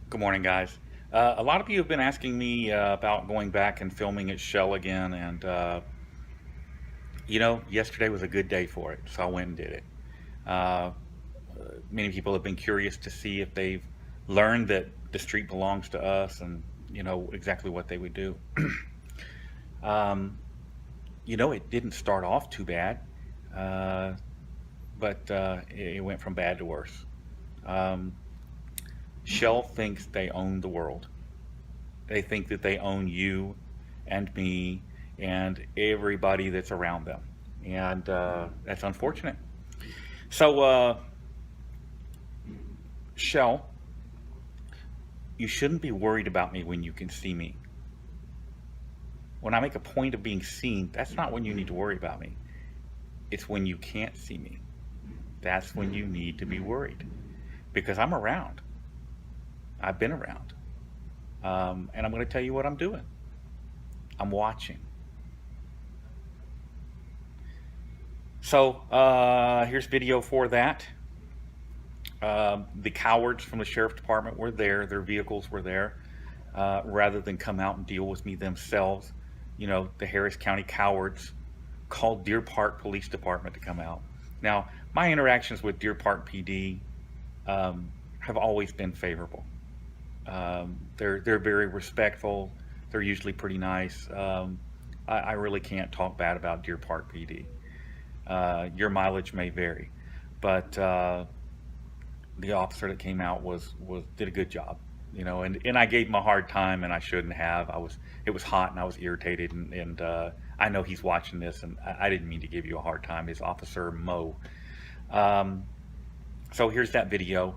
Good morning, guys. A lot of you have been asking me about going back and filming at Shell again, and yesterday was a good day for it, so I went and did it. Uh, Many people have been curious to see if they've learned that the street belongs to us, and exactly what they would do. um, it didn't start off too bad, uh, but it went from bad to worse. Um, Shell thinks they own the world. They think that they own you and me and everybody that's around them. And that's unfortunate. So, Shell, you shouldn't be worried about me when you can see me. When I make a point of being seen, that's not when you need to worry about me. It's when you can't see me. That's when you need to be worried. Because I'm around. I've been around. And I'm going to tell you what I'm doing. I'm watching. So here's video for that. The cowards from the sheriff's department were there. Their vehicles were there. Rather than come out and deal with me themselves, the Harris County cowards called Deer Park Police Department to come out. Now, my interactions with Deer Park PD have always been favorable. They're very respectful. They're usually pretty nice. I really can't talk bad about Deer Park PD. Your mileage may vary, but the officer that came out did a good job, and I gave him a hard time, and I shouldn't have. It was hot and I was irritated, and I know he's watching this, and I didn't mean to give you a hard time. It's Officer Mo. So here's that video.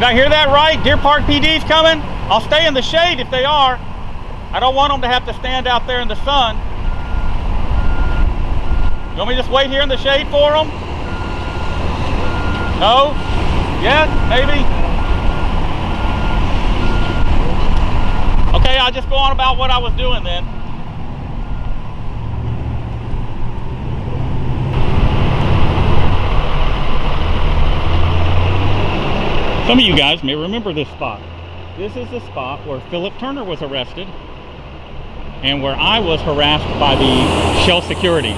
Did I hear that right? Deer Park PD's coming? I'll stay in the shade if they are. I don't want them to have to stand out there in the sun. You want me to just wait here in the shade for them? No? Yes? Maybe? Okay, I'll just go on about what I was doing then. Some of you guys may remember this spot. This is the spot where Philip Turner was arrested and where I was harassed by the Shell security.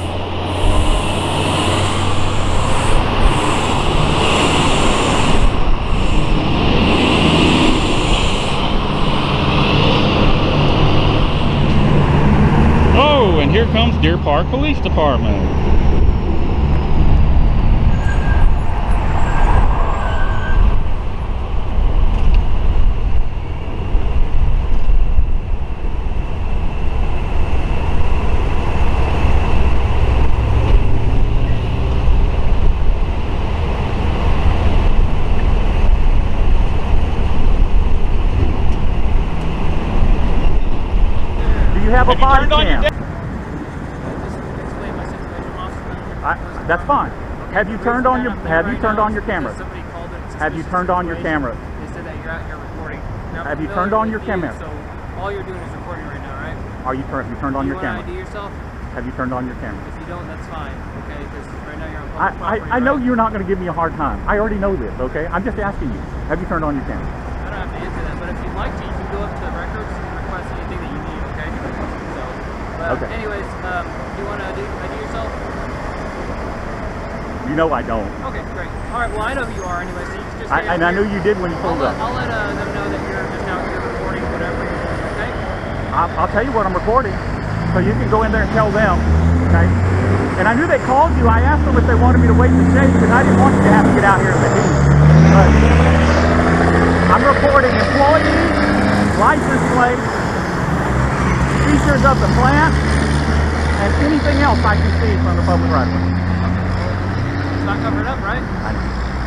Oh, and here comes Deer Park Police Department. Have a body cam. That's fine. Have you turned on your camera? Have you turned on your camera? They said that you're out here recording. Have you turned on your camera? So all you're doing is recording right now, right? Have you turned on your camera? Do you want to ID yourself? Have you turned on your camera? If you don't, that's fine. Okay, because right now you're on public property. I know you're not going to give me a hard time. I already know this. Okay, I'm just asking you. Have you turned on your camera? I don't have to answer that, but if you'd like to, you can go up to the records and request anything that you need. Okay. So, but okay. Anyways, do you want to ID yourself? You know I don't. Okay, great. All right. Well, I know who you are anyway, so you can just. And I knew you did when you pulled up. I'll let them know that you're just out here recording whatever. Okay. I'll tell you what I'm recording, so you can go in there and tell them. Okay. And I knew they called you. I asked them if they wanted me to wait in the shade because I didn't want you to have to get out here in the heat. But I'm recording employees, license plates, features of the plant, and anything else I can see from the public right of way. It's not covered up, right? I know.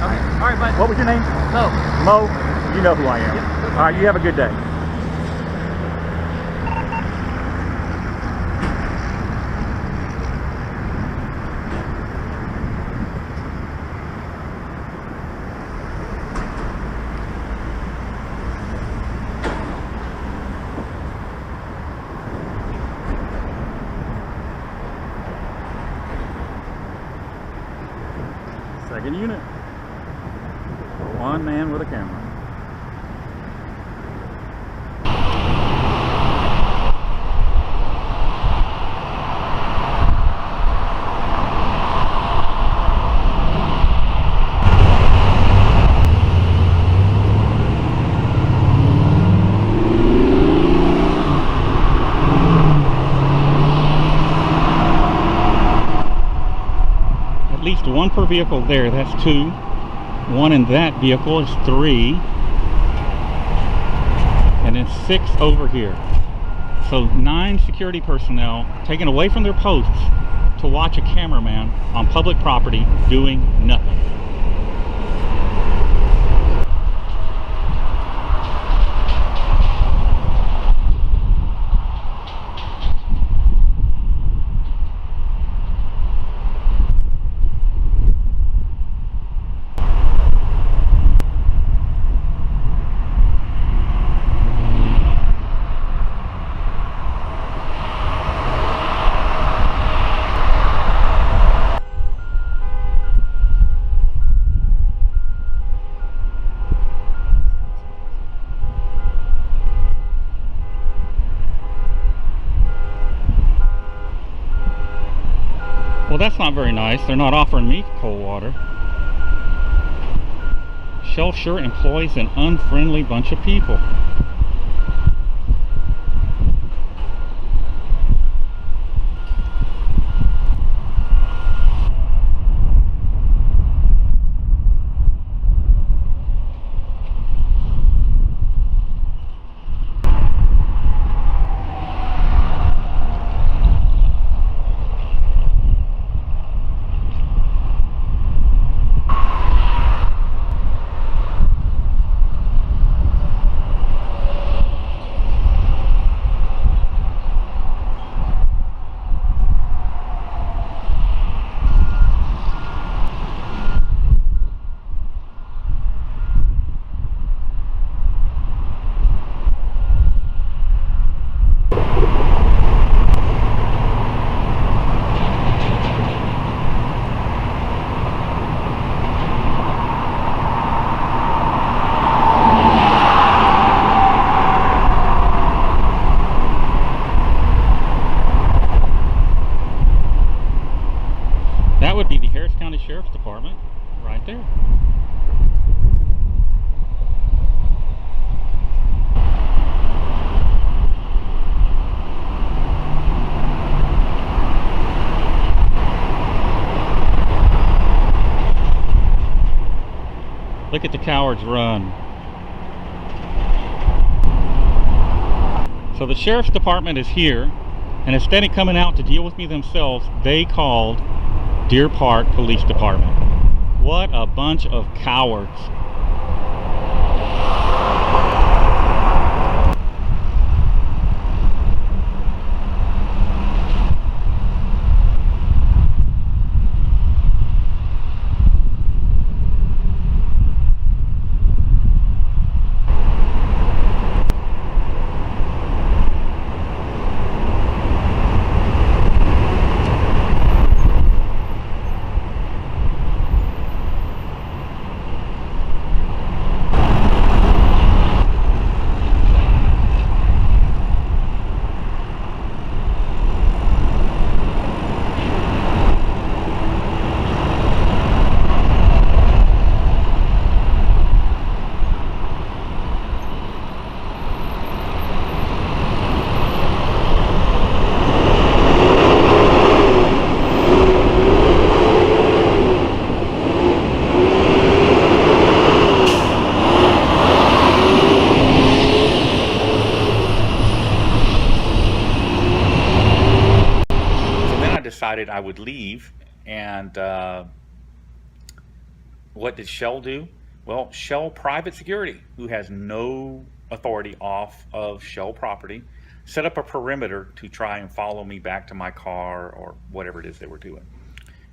Okay. All right, bud. What was your name? Mo. Mo. You know who I am. Yep. All right. You have a good day. Second unit. One man with a camera. At least one per vehicle there, that's 2. One in that vehicle is 3. And then 6 over here. So 9 security personnel taken away from their posts to watch a cameraman on public property doing nothing. Well, that's not very nice. They're not offering me cold water. Shell sure employs an unfriendly bunch of people. that would be the Harris County Sheriff's Department right there. Look at the cowards run. So the Sheriff's Department is here, and instead of coming out to deal with me themselves, they called Deer Park Police Department. What a bunch of cowards. Decided I would leave, and what did Shell do? Well, Shell Private Security, who has no authority off of Shell property, set up a perimeter to try and follow me back to my car or whatever it is they were doing.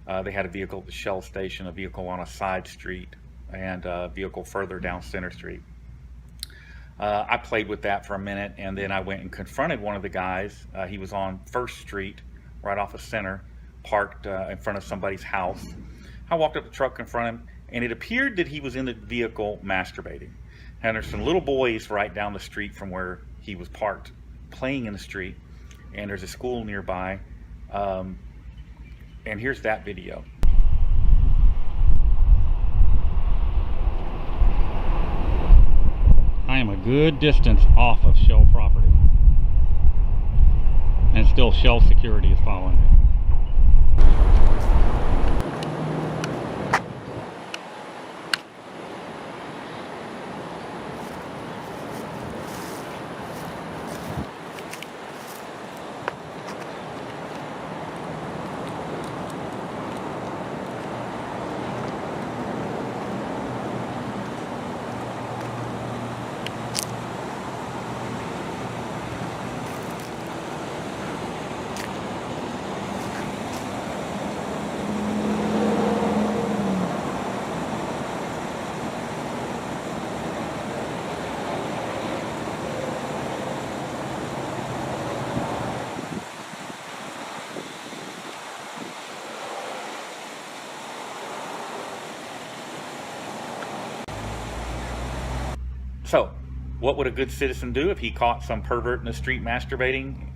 They had a vehicle at the Shell station, a vehicle on a side street, and a vehicle further down Center Street. I played with that for a minute, and then I went and confronted one of the guys. He was on First Street, right off of Center, parked in front of somebody's house. I walked up the truck in front of him, and it appeared that he was in the vehicle masturbating. And there's some little boys right down the street from where he was parked, playing in the street, and there's a school nearby. And here's that video. I am a good distance off of Shell property, and still Shell security is following me. So, what would a good citizen do if he caught some pervert in the street masturbating?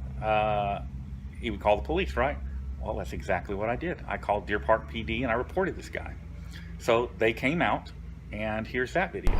He would call the police, right? Well, that's exactly what I did. I called Deer Park PD and I reported this guy. So they came out, and here's that video.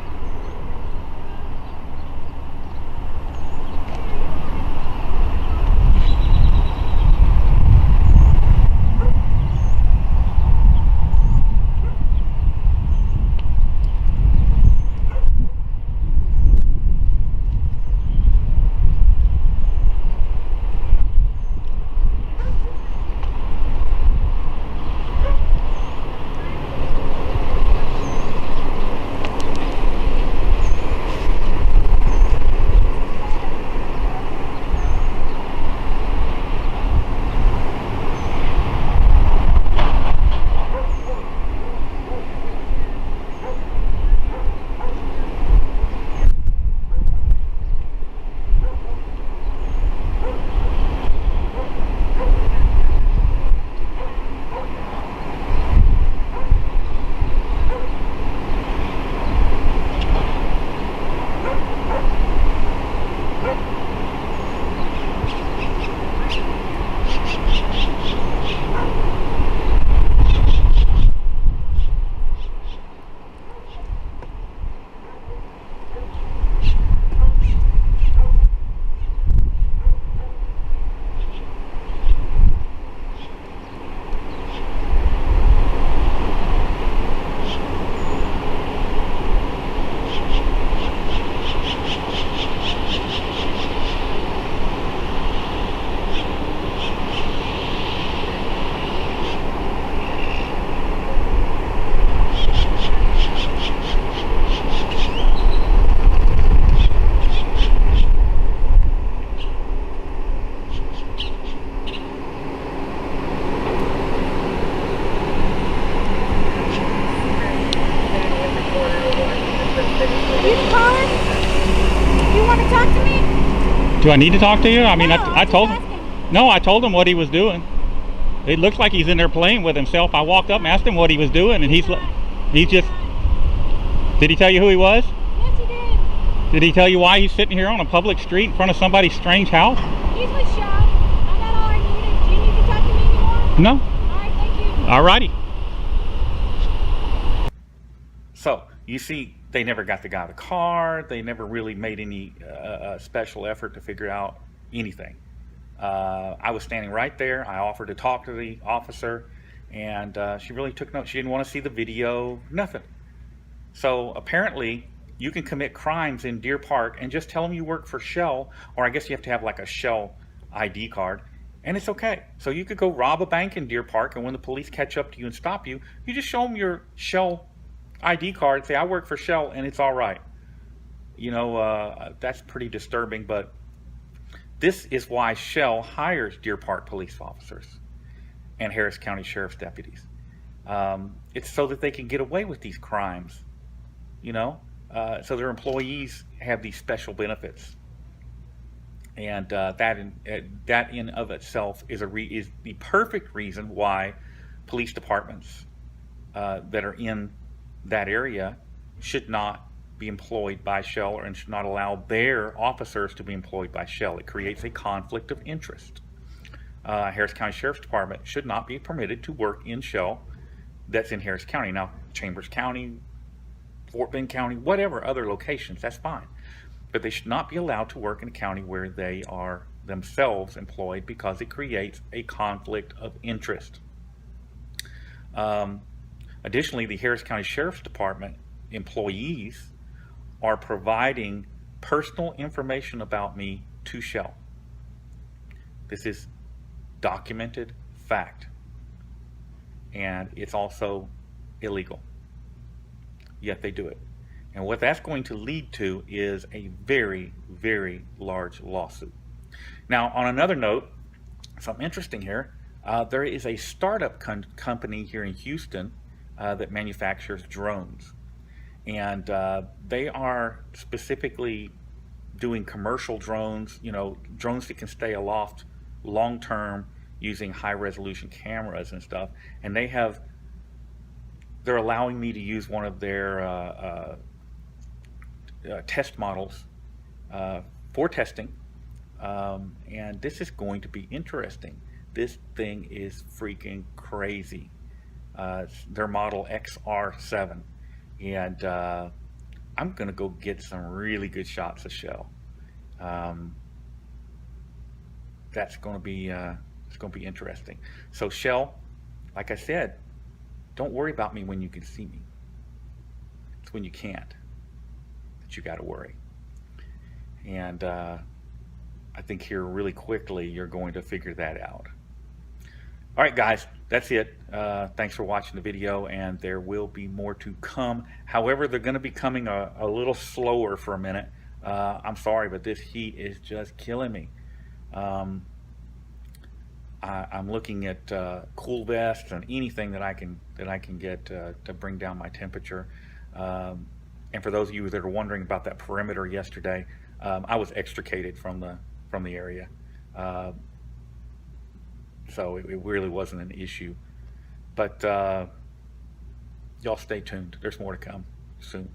Do I need to talk to you? I mean, No, I I'm told just him. asking. No, I told him what he was doing. It looks like he's in there playing with himself. I walked up and asked him what he was doing, and he's just. Did he tell you who he was? Yes, he did. Did he tell you why he's sitting here on a public street in front of somebody's strange house? He's with Shaw. I got all I needed. Do you need to talk to me anymore? No. All right, thank you. Alrighty. So you see, they never got the guy the car. They never really made any special effort to figure out anything. I was standing right there. I offered to talk to the officer, and she really took note. She didn't want to see the video, nothing. So apparently you can commit crimes in Deer Park and just tell them you work for Shell, or I guess you have to have like a Shell ID card, and it's okay. So you could go rob a bank in Deer Park, and when the police catch up to you and stop you, you just show them your Shell ID card, say I work for Shell, and it's all right. You know, that's pretty disturbing, but this is why Shell hires Deer Park police officers and Harris County Sheriff's deputies. It's so that they can get away with these crimes, you know, so their employees have these special benefits. And that in of itself is is the perfect reason why police departments that are in that area should not be employed by Shell, and should not allow their officers to be employed by Shell. It creates a conflict of interest. Harris County Sheriff's Department should not be permitted to work in Shell that's in Harris County. Now, Chambers County, Fort Bend County, whatever other locations, that's fine. But they should not be allowed to work in a county where they are themselves employed, because it creates a conflict of interest. Additionally, the Harris County Sheriff's Department employees are providing personal information about me to Shell. This is documented fact, and it's also illegal, yet they do it. And what that's going to lead to is a very, very large lawsuit. Now, on another note, something interesting here, there is a startup company here in Houston that manufactures drones. And they are specifically doing commercial drones, you know, drones that can stay aloft long term using high resolution cameras and stuff. And they're allowing me to use one of their test models for testing. And this is going to be interesting. This thing is freaking crazy. Their model XR7. And I'm gonna go get some really good shots of Shell. That's gonna be it's gonna be interesting. So Shell, like I said, don't worry about me when you can see me. It's when you can't that you got to worry. And I think here really quickly you're going to figure that out. All right, guys, that's it. Thanks for watching the video, and there will be more to come. However, they're going to be coming a little slower for a minute. I'm sorry, but this heat is just killing me. I'm looking at cool vests and anything that I can get to bring down my temperature. And for those of you that are wondering about that perimeter yesterday, I was extricated from the area. So it really wasn't an issue, but y'all stay tuned. There's more to come soon.